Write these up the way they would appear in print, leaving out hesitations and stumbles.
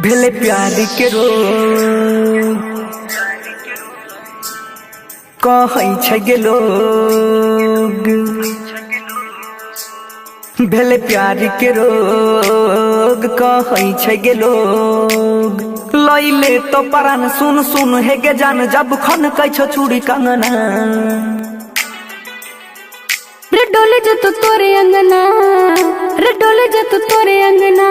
भेले प्यार के रोग कहै छै गे लोग। भेले प्यार के रोग कहै छै गे लोग। लैले तो परान सुन सुन हे गे जान जब खन कै छो चूड़ी कंगना। रे डोले जो तू तोरे अंगना, रे डोले जो तू तोरे अंगना।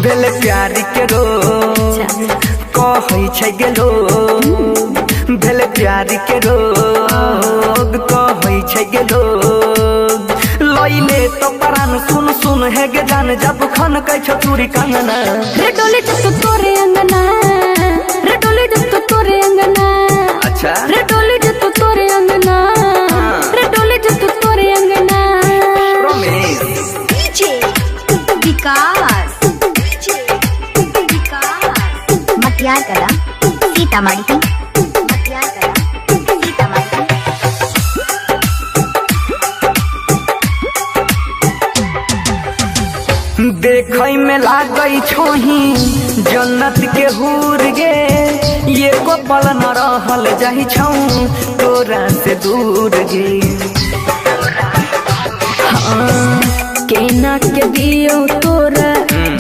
भेले प्यार के रोग कहै छै गे लोग। भेले प्यार के रोग कहै छै गे लोग। लैले तो परान सुन सुन हे गे जान जब खन कै छो चूड़ी कंगना। रे डोले जो तू तोरे अंगना, रे डोले जो तू तोरे अंगना। अच्छा रे डोले जो तू तोरे अंगना, रे डोले जो तू तोरे अंगना। रमेश डीजे विकास, डीजे विकास मटियार कला सीतामढ़ी, मटियार कला सीतामढ़ी। देखै में लागै छोही जन्नत के हूर गे। ये को पल न रहल जाहि छौ तोरा से दूर गे। हाँ, केना के दियो तोरा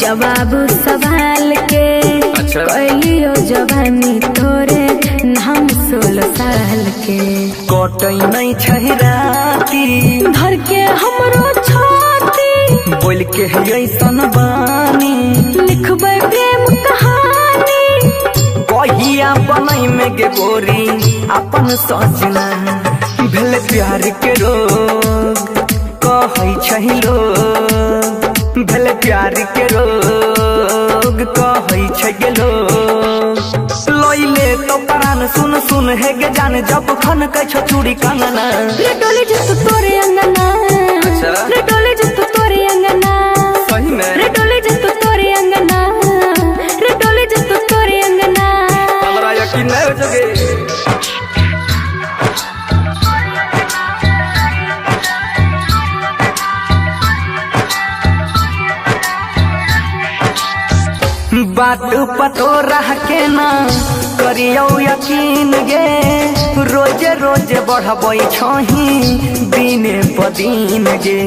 जवाब सवाल के। अच्छा। कैलियो जवानी तोरे हम 16 साल के। कटै नहीं छै राती धर के हमरो छाती, बोल के ऐसन बानी लिखबै प्रेम कहानी। कहिया बनै में गे गोरी अपन सजना। भेल प्यार के रोग कहै छै लोग। भेल प्यार के रोग कहै छै गे लोग। लैले तो परान सुन सुन हे गे जान जब खन कै छो चूड़ी कंगना। रे डोले जो तू तोरे अंगना, अच्छा। रे डोले जो तू तोरे अंगना। सही में रे डोले जो तू तोरे अंगना, रे डोले जो तू तोरे अंगना। हमरा यकीन नहीं हो जगे। बात पतो रह के ना करियो यकीन गे। रोजे रोजे बढ़बै छही दिने प दिन गे।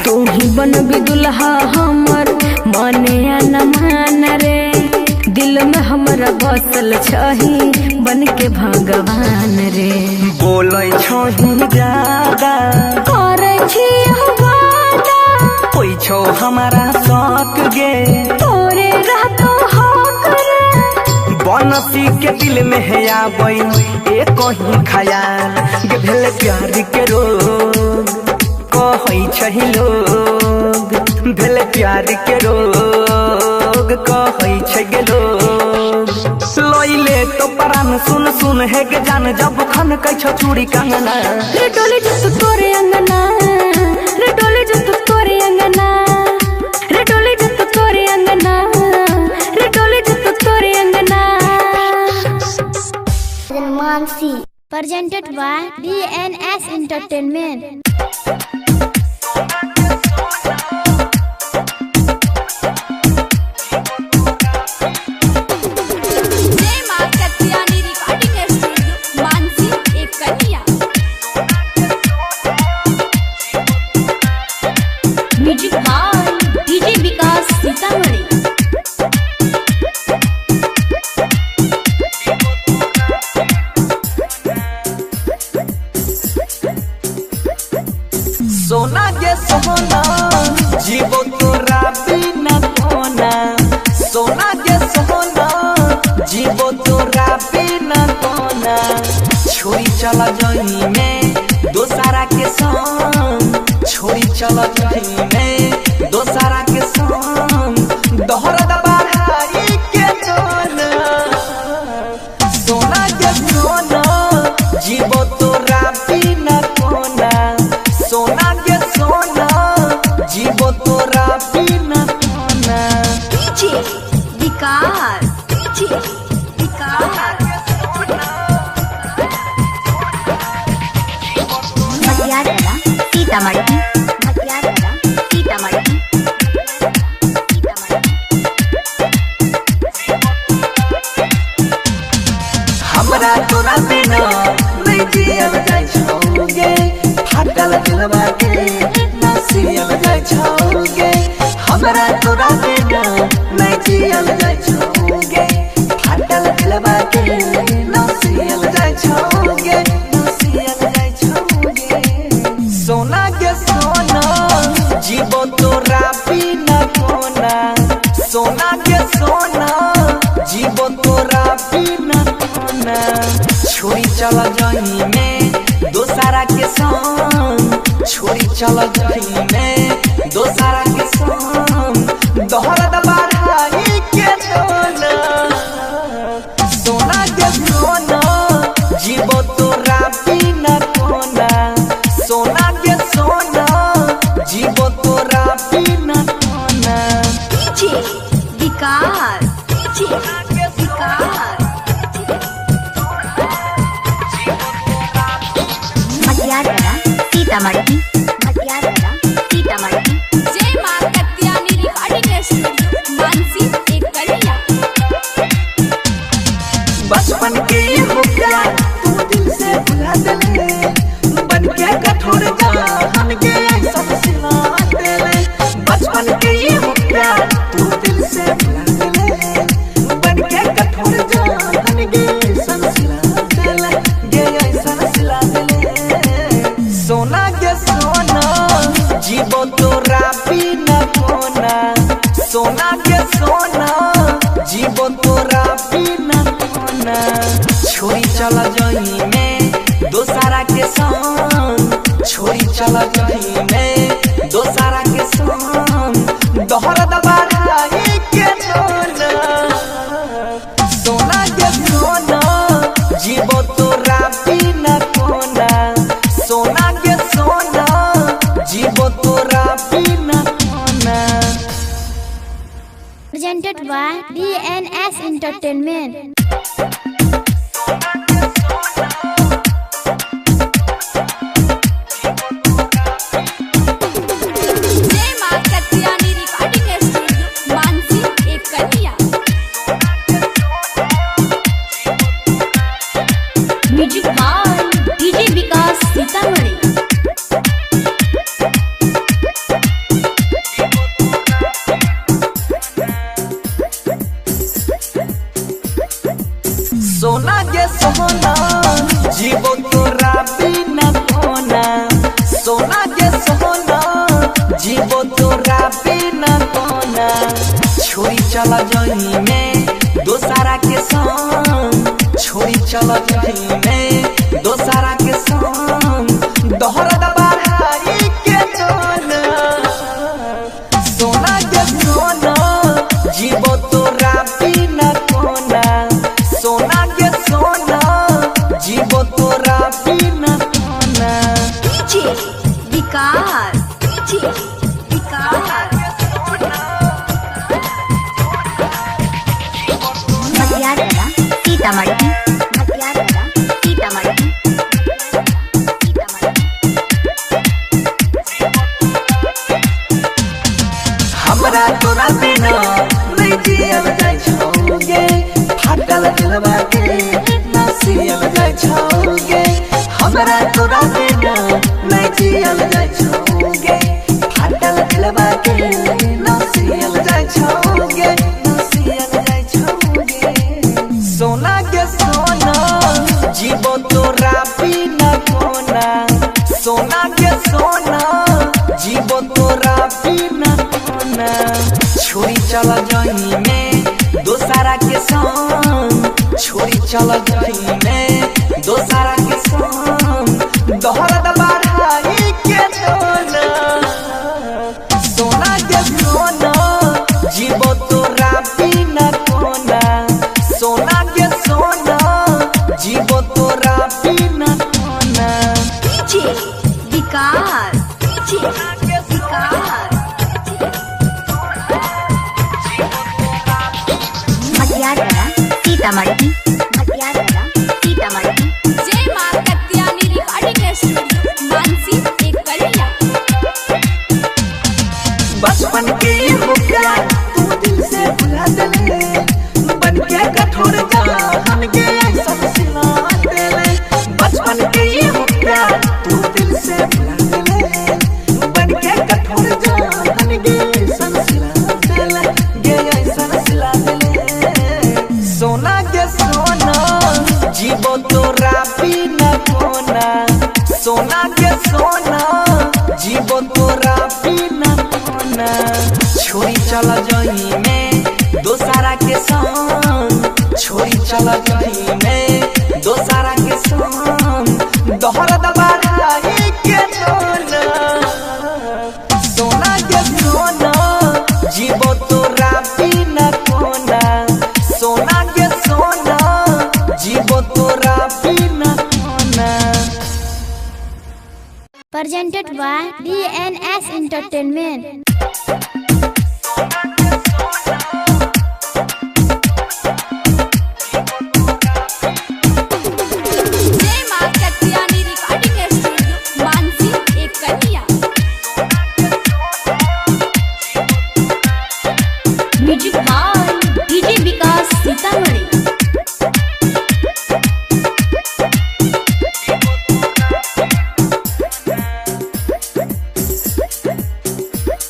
तू ही बनबी दुल्हा हमर माने या न मान रे। दिल में हमरा बसल छही बन के भगवान रे। बोलै छही ज्यादा करे छी वादा, कोई छो हमारा शौक गे। तोरे रहतो हक रे। बनसी के दिल में है आबै एक ही ख्याल गे। भेल प्यार के रोग कहै छै लोग। भेल प्यार के रोग कहै छै गे लोग। लैले तो परान सुन सुन हे गे जान जब खन कै छो चूड़ी कंगना। रे डोले जो तू तोरे अंगना, रे डोले जो तू तोरे अंगना। रे डोले जो तू तोरे अंगना, रे डोले जो तू तोरे अंगना। Mansi, presented by DNS Entertainment. Music by DJ Vikas Sitamarhi. सोना गे सोना जीवो तोरा बिना कोना। सोना गे सोना जीवो तोरा बिना कोना। छोरी चला जही में दोसारा के संग। छोरी चला जही में दोसारा के संग। दोहरा दबाई के कोना। सोना गे सोना जीवो तोरा बिना कोना। सोना गे सोना जीवो तोरा बिना कोना। डीजे विकास, डीजे विकास मटियार कला सीतामढ़ी, मटियार कला सीतामढ़ी। जाय छौगे हमरा तोरा बिना नहीं जियल जाय छौगे फाटल दिलवा के नसियल जाय छौगे नसियल जाय छौगे सोना के सोना जीवो तोरा बिना कोना सोना के सोना जीवो तोरा बिना कोना छोड़ी चला जाही में दोसारा के संग छोड़ी चला जाही में दोसारा के संग दोहरा बढ़ाई के सोना सोना के सोना जीवो तोरा बिना कोना सोना के सोना जीवो तोरा बिना कोना विकास सीतामढ़ी जय मां कत्यानी रिकॉर्डिंग स्टूडियो मानसी एक कलिया बचपन के हो प्यार तू दिल से भुला देले बन के कठोर जान के सब सिला देले बचपन के हो प्यार तू दिल से भुला देले बन के कठोर जान के सब सिला देले ये सब सिला देले सोना के सोना जीवो तोरा बिना कोना सोना के सोना जीवो तोरा बिना कोना छोड़ी चला जाही में दोसारा के संग छोड़ी चला जाही में दोसारा के संग दोहरा बढ़ाई के सोना सोना के सोना जीवो तोरा बिना कोना सोना के सोना जीवो तोरा बिना कोना Presented by DNS Entertainment. जय मां कत्यानी रिकॉर्डिंग स्टूडियो मानसी एक कलिया music by DJ Vikas Sitamarhi सोना के सोना जीवो तोरा बिना कोना सोना के सोना जीवो तोरा बिना कोना छोड़ी चला जाही में दोसारा के संग छोड़ी चला जाही में दोसारा के संग दोहरा बढ़ाई के सोना सोना के सोना जीवो तोरा बिना कोना सोना के सोना जीवो तोरा बिना कोना विकास सीतामढ़ी हमरा तोरा बिना नहीं जियल जाय छौगे फाटल दिलवा के नसियल जाय छौगे हमरा तोरा बिना नहीं जियल जाय छौगे फाटल दिलवा के नसियल जाय छौगे नसियल जाय छौगे सोना के सोना जीवो तोरा बिना कोना सोना के सोना जीवो तोरा बिना कोना छोड़ी चला जाही में दोसारा के संग छोड़ी चला जाही में दोसारा के संग दोहरा बढ़ाई के सोना सोना के सोना जीवो तोरा बिना कोना सोना के सोना जीवो तोरा बिना कोना विकास सीतामढ़ी जय मां कत्यानी रिकॉर्डिंग स्टूडियो मानसी एक कलिया बचपन के हो प्यार तू दिल से भुला देले बन के कठोर जान के सब सिला देले बचपन के हो प्यार तू दिल से भुला देले बन के कठोर जान जीवो तोरा बिना कोना सोना के सोना जीवो तोरा बिना कोना छोड़ी चला जही में दोसारा के संग छोड़ी चला जही में दोसारा के संग दोहरा दबाई के सोना सोना के सोना जीवो तोरा बिना कोना सोना के सोना जीवो तोरा बिना कोना। Presented by DNS Entertainment. जय मां कत्यानी रिकॉर्डिंग स्टूडियो मानसी एक कन्या। Music by DJ Vikas Sitamarhi.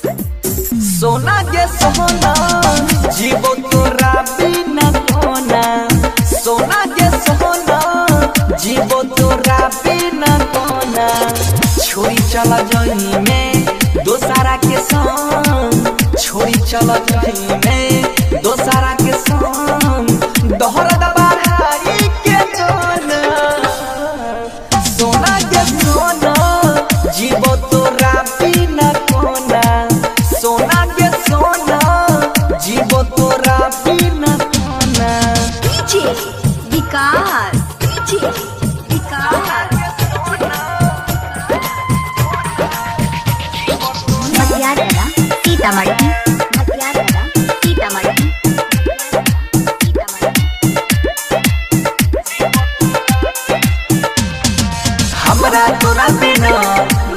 सोना के सोना जीवो तोरा बिना कोना सोना के सोना जीवो तोरा बिना कोना छोड़ी चला जही में दोसारा के संग छोड़ी चला जही में दोसारा के संग दोहरा दबाई के सोना सोना के सोना जीवो तोरा बिना कोना सोना के सोना जीवो तोरा बिना कोना। डीजे विकास मतियारा सीतामढ़ी हमरा तोरा बिना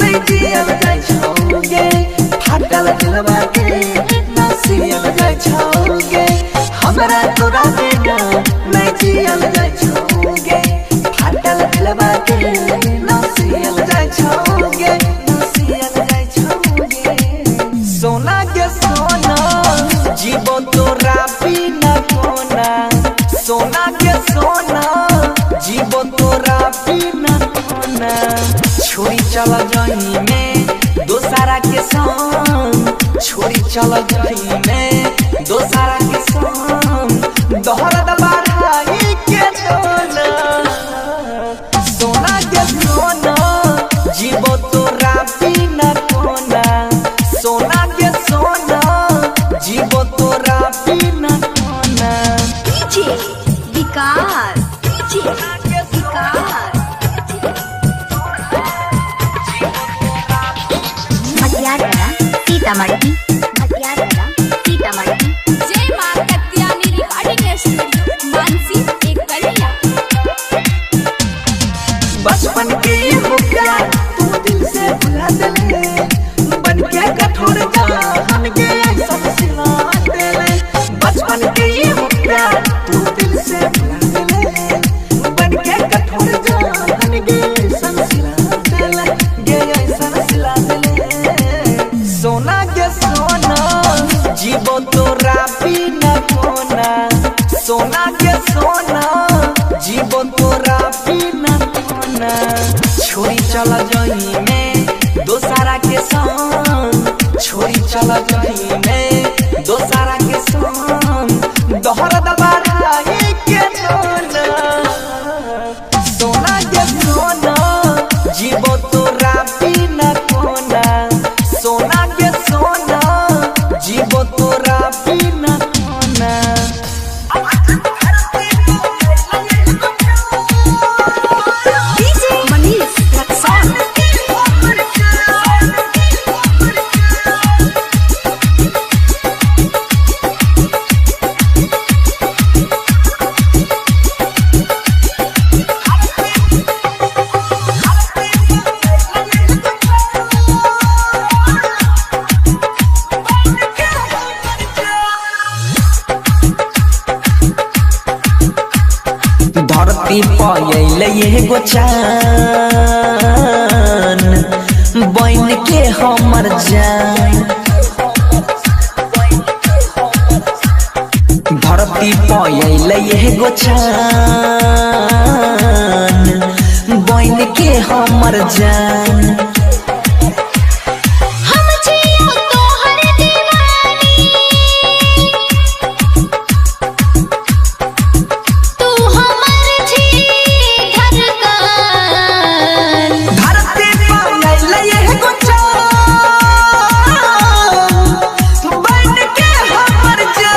नहीं जियल जाय छौगे फाटल दिलवा के ना सियल जाय छौगे हमरा तोरा बिना नहीं जियल जाय छौगे फाटल दिलवा के ना सियल जाय छौगे ना सियल जाय छौगे सोना के सोना जीवो तोरा बिना कोना सोना के सोना जीवो तोरा बिना कोना छोड़ी चला जही में दोसारा के संग छोड़ी चला जही में दोसारा के संग दोहरा दबाई के सोना सोना के सोना जीवो तोरा बिना कोना सोना के सोना जीवो तोरा बिना कोना। डीजे विकास मतियारा सीतामढ़ी जय मां कत्यानी रिकॉर्डिंग स्टूडियो मानसी एक कन्या। बचपन के हो प्यार तू दिल से भुला देले बन के कठोर जान के सब सिला देले बचपन के हो प्यार तू दिल से भुला देले बन के कठोर जान के सब सिला देले गे सब सिला देले सोना के सोना जीवो तोरा बिना कोना सोना के सोना जीवो तोरा बिना कोना छोड़ी चला जही में दोसारा के संग छोड़ी चला जही में दोसारा के संग दोहरा दबाई के सोना सोना के सोना जीवो तोरा बिना कोना सोना के सोना जीवो तोरा बिना कोना। डीजे मनीष रक्सौल। धरती पयल एगो चान बन के हमर जान धरती धरती पयल एगो चान बन के हमर जान। हम जियो तोहर दीवानी, तू हमर जी धड़कन। धरती पयल एगो चान बन के हमर जान।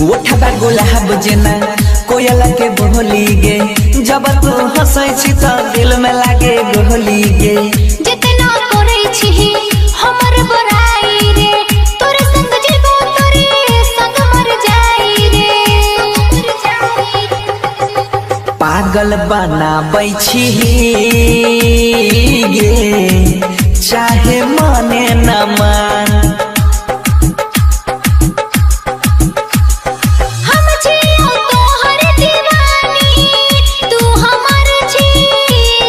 उठबा गुलाब जेना कोयला के बोली गे, जब तू हंसै छी त दिल में लागे गोली गे। जितना करे छी हमर बड़ाई रे, तोरे संग जीवो तोरे संग मर जाई रे। पागल बनाबै छी गे चाहे माने न मान। हम जियो तोहर दीवानी, तू हमर जी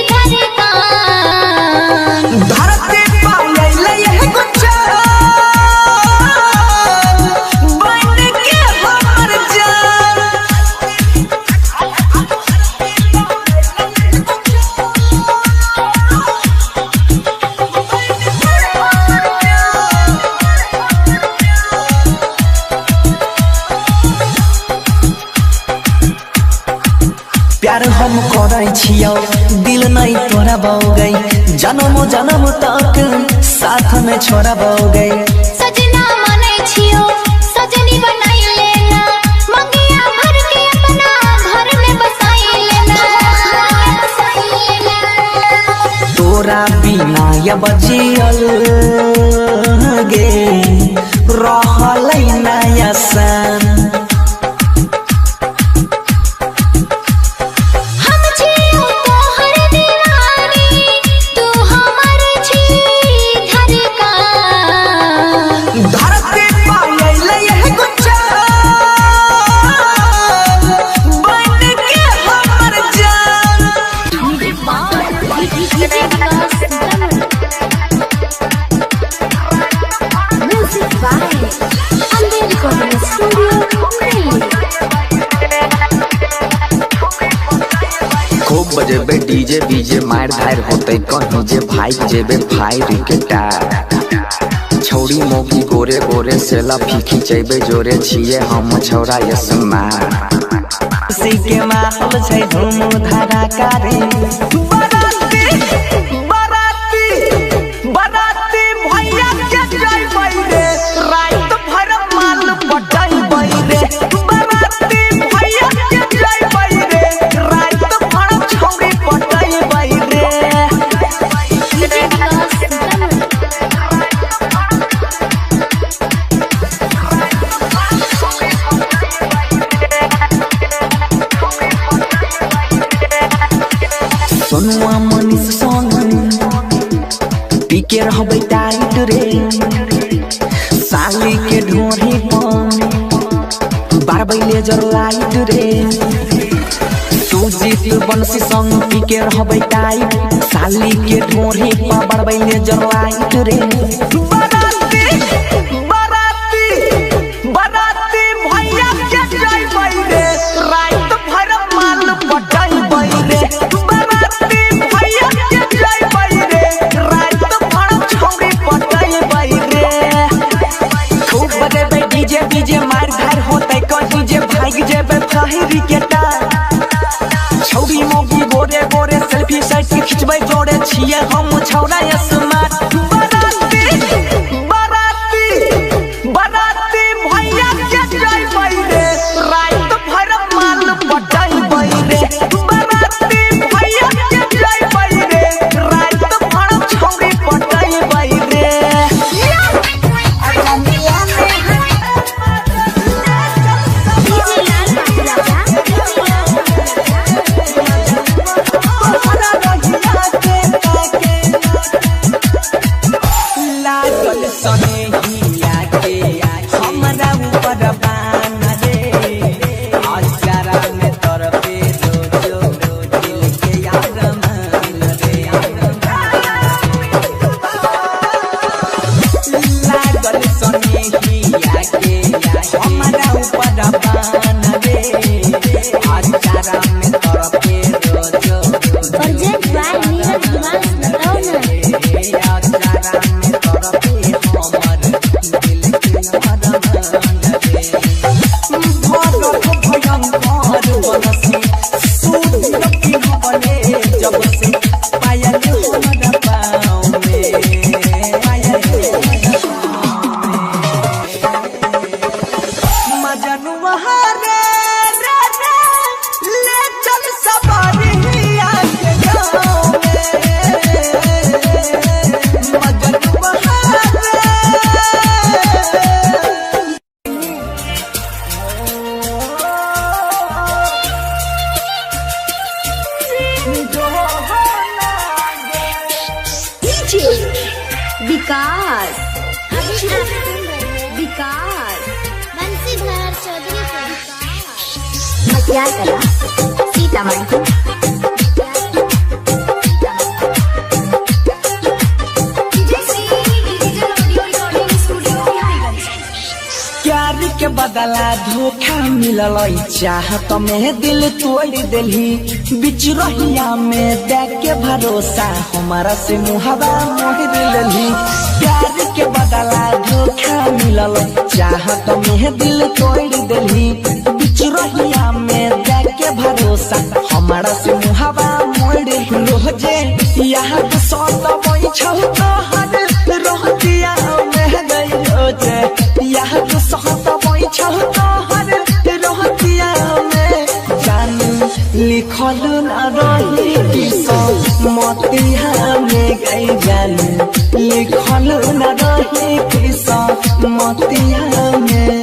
धड़कन। धरती पयल एगो चान बन के हमर जान। प्यार हम करै छियौ दिल नहीं तोरा बौगै, जन्म जन्म तक साथ में छोड़ा बौगै। सजना माने छियो सजनी बनाई लेना, मंगिया भर के अपना घर में बसाई लेना। तोरा बिना अब जियल गे रहलै ना आसान। हम जियो तोहर दीवानी, तू हमर जी धड़कन। धरती पयल एगो चान बन के हमर जान। Music by Amber Recording Studio, Mumbai। खूब बजेबे डीजे बीजे मार धार होते कहीं जे भाई जेबे फायर के टार। छौड़ी मोगी गोरे गोरे सेला फीकी जेबे जोरे छिए हम छौड़ा यसमार। खुशी के माहौल छै धूम धड़ाका रे। बराती बराती बराती भैया के जइबै रे, रात भर माल पटैबै रे। बराती भैया के जइबै रे, रात भर छौरी पटैबै रे। सोनुआ मनीष संग पीके रहबै टाइट रे, साली के ढोरी पर बारबै लेजर लाइट रे। सुजीत बंसी संग पीके रहबै टाइट, साली के ढोरी पर बारबै लेजर लाइट रे। बराती बराती बराती भैया के जइबै रे, रात भर माल पटैबै रे। बराती भैया के जइबै रे, रात भर छौरी पटैबै रे। खूब बजेबै डीजे बीजे मार धार होतै कहीं जे भाग जेबै फाहिरी के टार। छौरी मोगी गोरे गोरे सेल्फी साइड के खिंचबै जोड़े छिए हम छौड़ा स्मार्ट। बराती बराती बराती भैया के जइबै रे, रात भर माल पटैबै रे। बराती भैया के जइबै रे, रात भर छौरी पटैबै रे। DJ लाल बाबू राजा, विकास अभी आप सुन रहे हैं विकास बंसीधर चौधरी को विकास। मटिया कला सीतामढ़ी। प्यार के बदला धोखा मिलल चाहत में दिल तोड़ दिली बीच रहिया में देख के भरोसा हमारा से मुहावा मोह दिली। प्यार के बदला धोखा मिलल चाहत में दिल तोड़ दिली बीच रहिया में देख के भरोसा हमारा से मुहावा मोड़ रोजे यहाँ तो सौत बोई छौ तो हर रोटिया में गई रोजे यहाँ तो सौत बोई छौ तो हर रोटिया में जान लिखल न रही किसो मोतिया में गई जान लिखल न रही किसो मोतिया में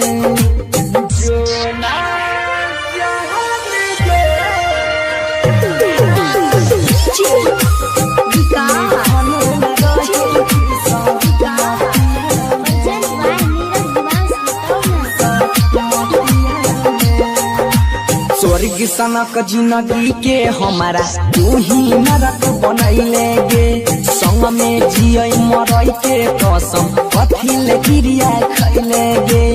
स्वर्ग सनक जिंदगी के हमारा तू ही नरक बनैले गे संग में जिय मरई के कसम कथी ले क्रिया खैले गे।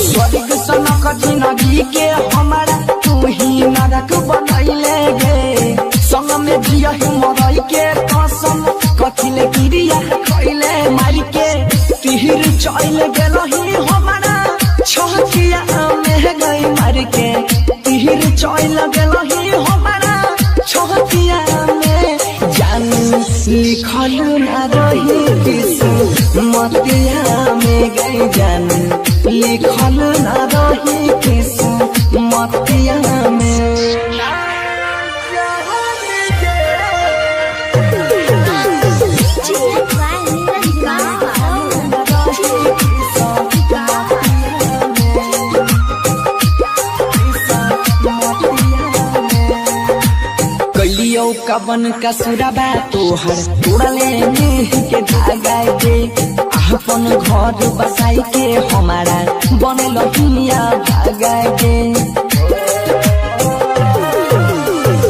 स्वर्ग सनक जिंदगी के हमारा तू ही नरक बनैले गे संग में जिय मरई के कसम कथी ले क्रिया खैले मार के तीर चल गेलही हमारा छोटिया में गई मर के तीर चल गेलही हमारा छोटिया में जान लिखल न रही किसु मोतिया में गई जान लिखल न रही किसु मोतिया में। कवन का सुराबा तोहर तोड़ले नेह के धागा दे अपन घर बसाई के हमारा बनल हिया भागा दे।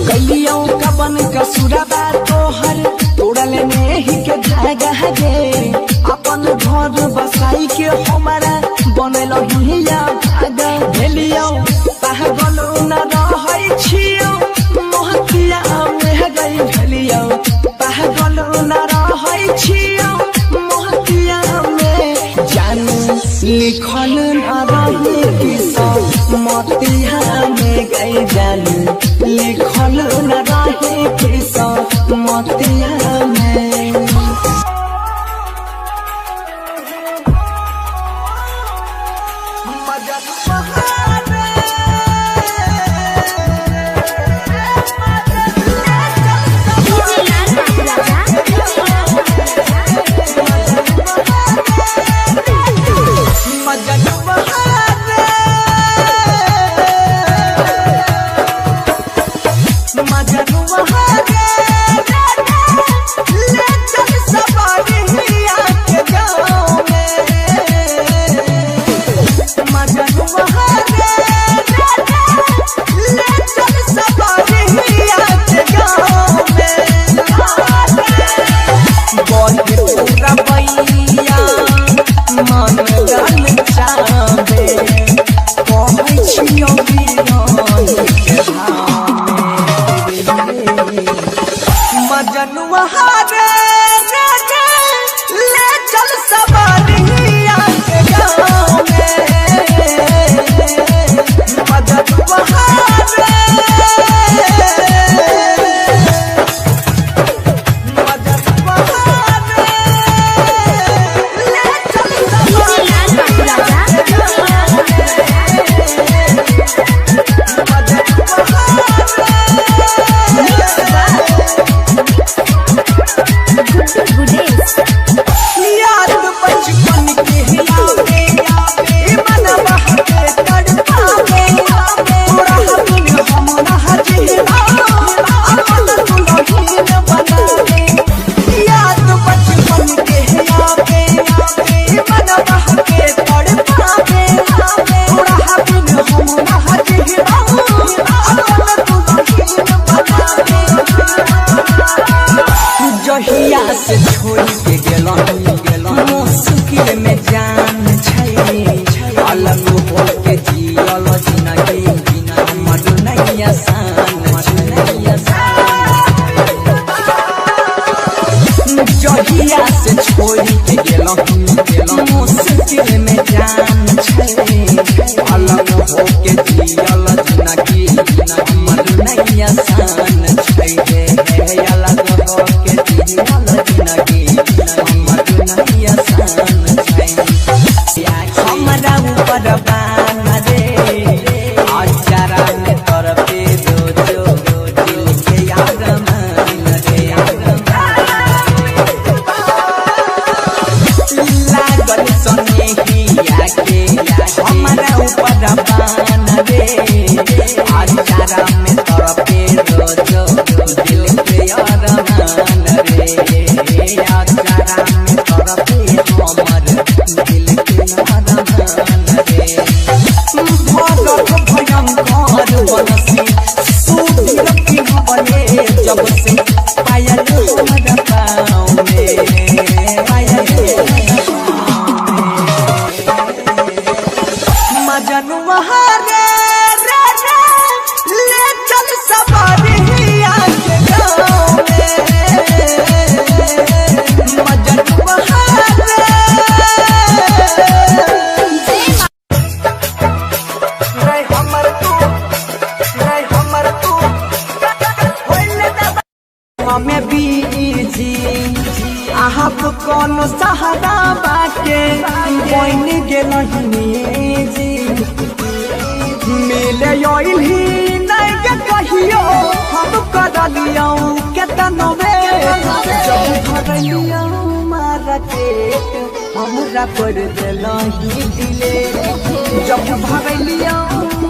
कलियो कवन का सुराबा तोहर तोड़ले नेह के धागा दे अपन घर बसाई के हमारा बनल हिया भागा भेलियो पागल न रहै छियो मोहतिया गई भेलियो पागल न रहै छियो मोहतिया में जान लिखल न रही किसो मोतिया में गई जान लिखल न रही किसो मोतिया में। मजनू जहिया से छोड़ के गेलहुँ मुश्किल में जान छै अलग हो के जियल जिंदगी हमर नहीं आसान जहिया से छोड़ के गेलहुँ मुश्किल में जान छै अलग हो के जियल जिंदगी हमर नहीं आसान छै अलग हो के जियल जिंदगी हमर नहीं आसान छै हमरा ऊपर बान रे अचारा में तरफे जो दिल के याद मान रे लागल सने ही आके हमरा ऊपर बान रे अचारा में तरफे जो दिल के याद मान रे अचारा में तरफे हमर दिल के याद मान रे भरत भयंकर बनसी सूती रखी बने जब से पायल हमर पाँव में मजनुआ रे ले चल सवारिया के गाँव में मजनुआ में बीजी आप कौन सहारा बाटे बन गेलही जी मिले ही नहीं के कहियो हम करलियो केतनो जब भरलियो मारा पेट हमरा कर देलही दिले जब भरलियो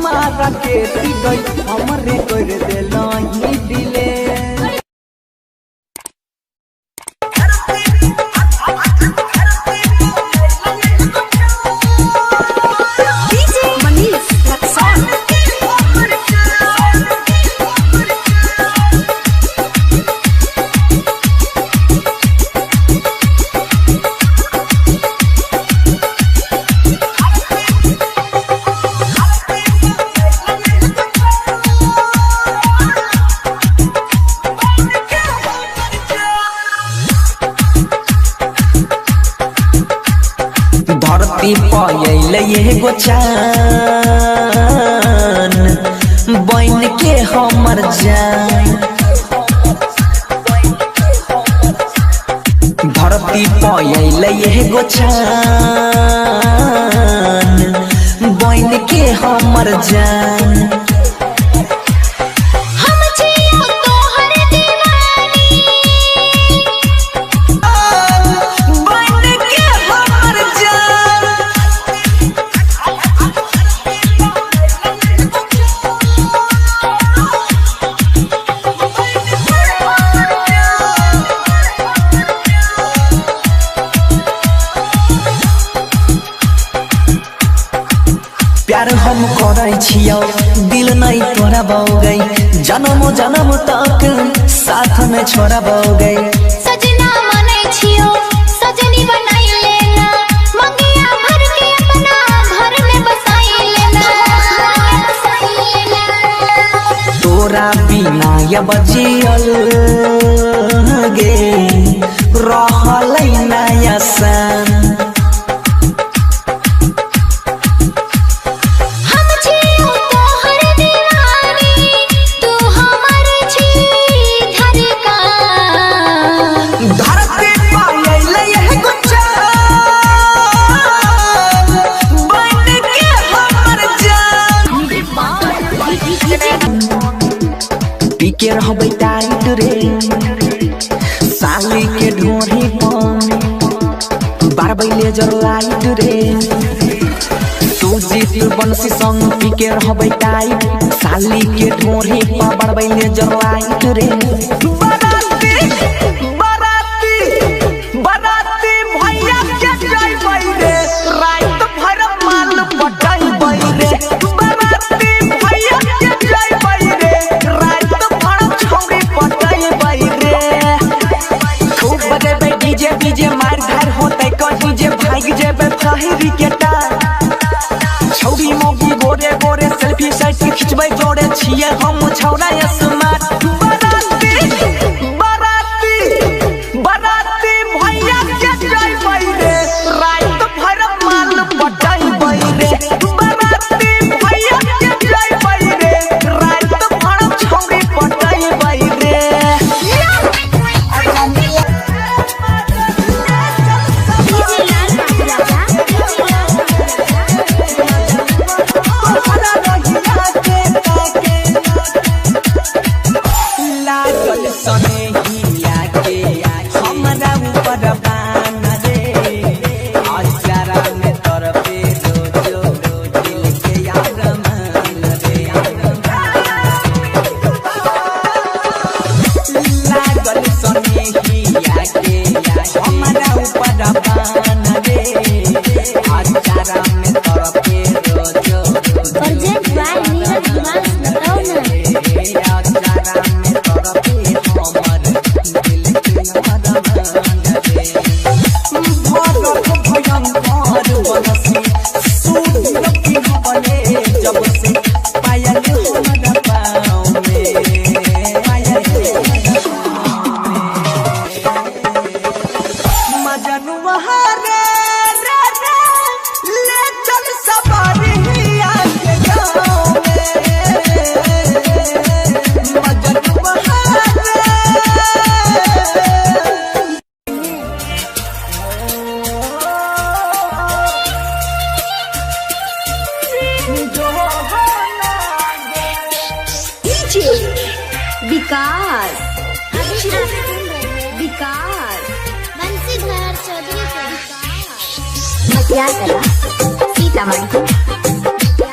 मारा पेट गई हमरे कर देलही दिले धरती पयल एगो चान बन के हमर जान धरती पयल एगो चान बन के हमर जान प्यार हम करे छियो दिल नहीं तोरा गई जन्म जन्म तक साथ में छोड़ा गई सजना माने छियो सजनी बनाई लेना मंगिया भर के अपना घर में बसाई लेना तोरा बिना अब जियल गे रहल नहीं आसान पीके रहबै टाइट रे साली के ढोरी पर बारबै लेजर लाइट रे सुजीत बंसी संग पीके रहबै टाइट साली के ढोरी पर बारबै लेजर लाइट रे बराती बराती बराती भैया के जइबै रे रात भर माल पटाइबै रे बराती भैया शायरी के टार छौरी मोगी गोरे गोरे सेल्फी साइड खिंचबै जोड़े छिए हम छौरा स्मार्ट बराती भैया के जइबै रे रात भर माल पटाइबै रे बराती भैया के जइबै रे रात भर छौरी पटाइबै रे लागल सनेहिया के हमरा ऊपर बान रे आचारा में तरफे रोजो दिल के यार मान रे लागल सनेहिया के हमरा ऊपर बान रे आचारा में तरफे रोजो प्रोजेक्ट बाय नीरज दिमाग बताओ ना जब से पायल हमारा पाँव में मजनुआ रे ले चल सवारिया के गाँव में मजनुआ विकास विकास बंसीधर चौधरी के विकास मटिया कला सीतामढ़ी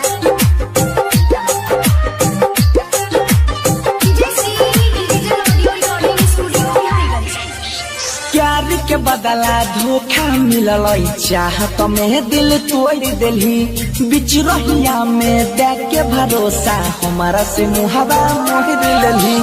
प्यार के बदला धोखा मिलल चाहत में दिल तोड़ दिली बीच रहिया में देख के भरोसा हमारा से मुहावा मोह दिलही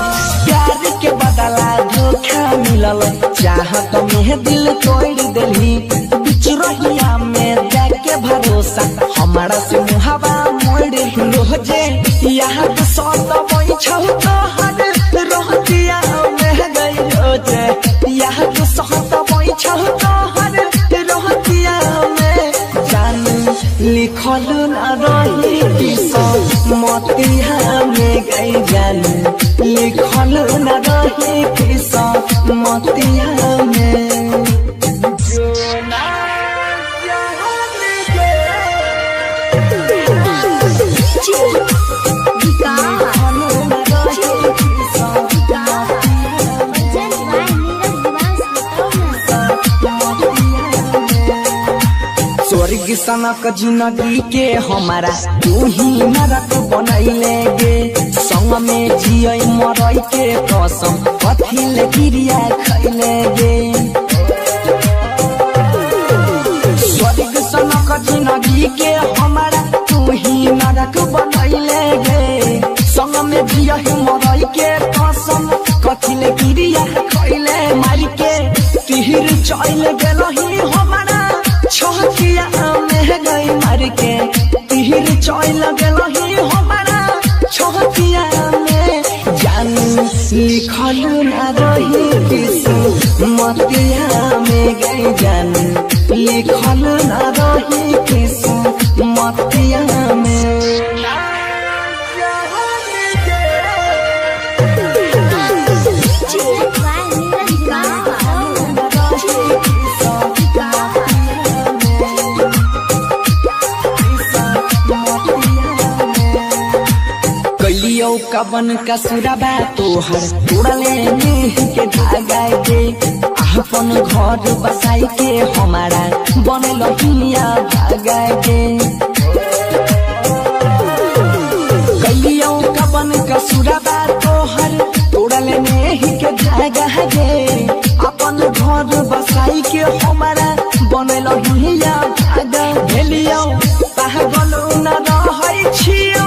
प्यार के बदला धोखा मिलल चाहत में दिल तोड़ दिली बीच रहिया में देख के भरोसा हमारा से मुहावा मोड़ रोजे यहाँ तो सौत वही छहत रहतिया में गई रोजे यहाँ तो सहत वही छहत रहतिया में जान लिखल न रही किसन मतिया में गई जान लिखल न रही किसन मतिया में स्वर्ग सनक जिंदगी के हमारा तू ही नरक बनैले गे संग में जिय मरई के कसम कथी ले गिरिया खैले गे स्वर्ग सनक जिंदगी के हमारा तू ही नरक बनैले गे संग में जिय मरई के कसम कथी ले गिरिया खैले मारी के तीर चल गेलही हमारा छहतिया में गई मार के तीर चल गेलही हमारा छहतिया में जान लिखल न रही किसी मतिया में गई जान लिखल न रही किसी मतिया में कैलियो कवन का सुराबा तोहर तोड़ले नेह के धागा के अपन घर बसाई के हमारा बनल हिया भागा के कैलियो कवन का सुराबा तोहर तोड़ले नेह के धागा के अपन घर बसाई के हमारा बनल हिया भागा भेलियो पागल न रहै छियो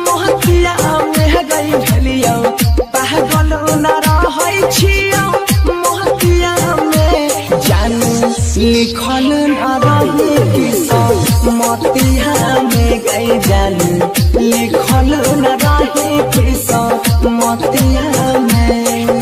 मोहतिया में गई भेलियो पागल न रहै छियो मोहतिया में जान लिखल न रही किसन मोतिया में गई जानी लिखल न रहे किसा मोतिया में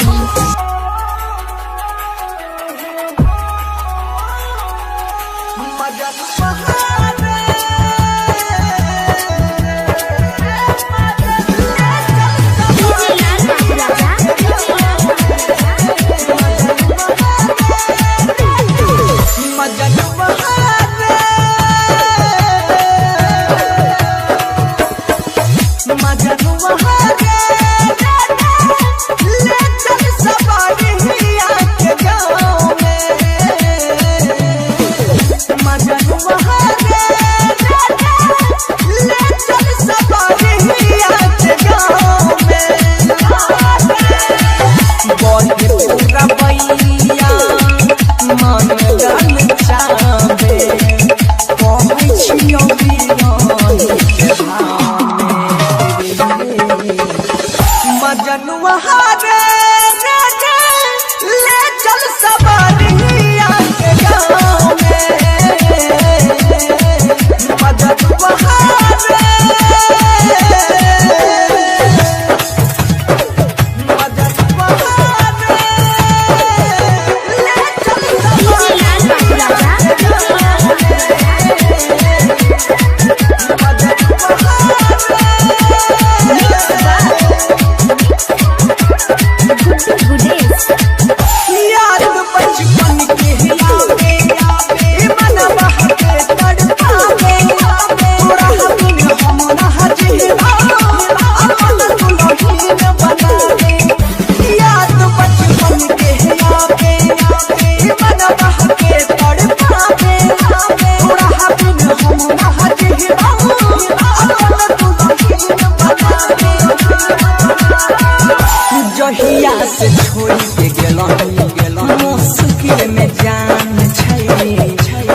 जहिया से छोड़ के गेलहुं मुश्किल में जान छै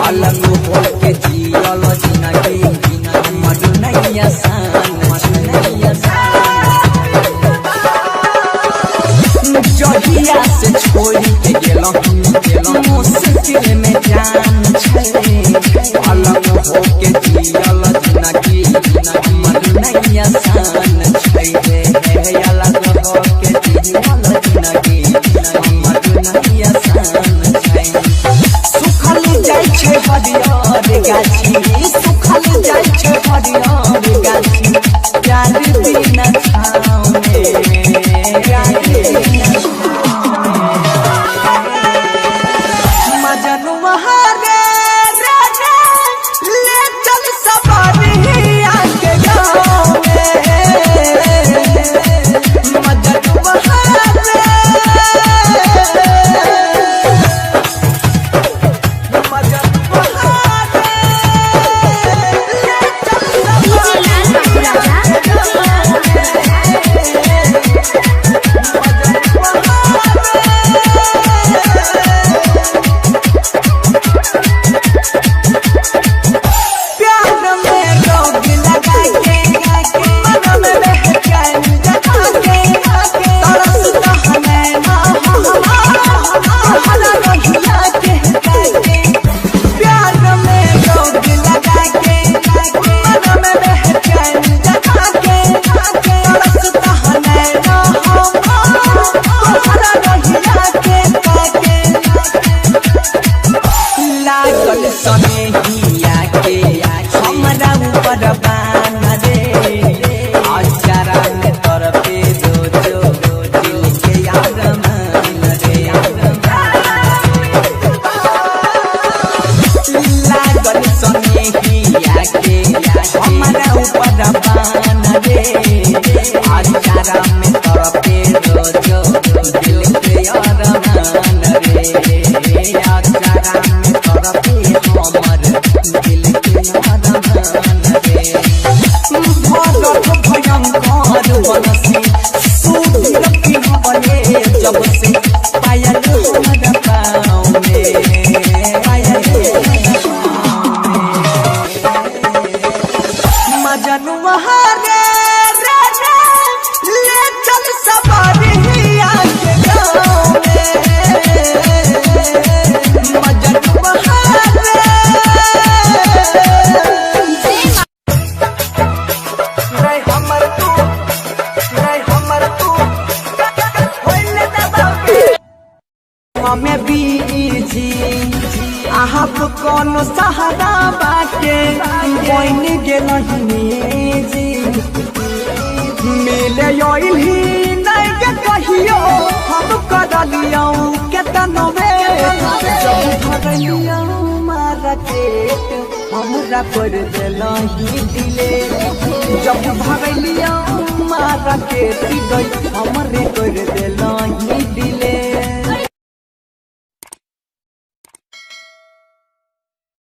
अलग हो के जियल जिंदगी मधुनैया सान जहिया से छोड़ के गेलहुं मुश्किल में जान छै अलग हो के जियल जिंदगी मधुनैया सान छै अलग हो के सुखल जाइ छै हरियर गाछी सुखल जाइ छै हरियर गाछी प्यार बिना छाँव में मजनुआ रे राजा ले चल सवारी आके गाँव में मजनुआ लगलिया केतनो बेर जब भगलिया मार्केट हमरा कर देलही दिले जब भगलिया मार्केट गई हमरे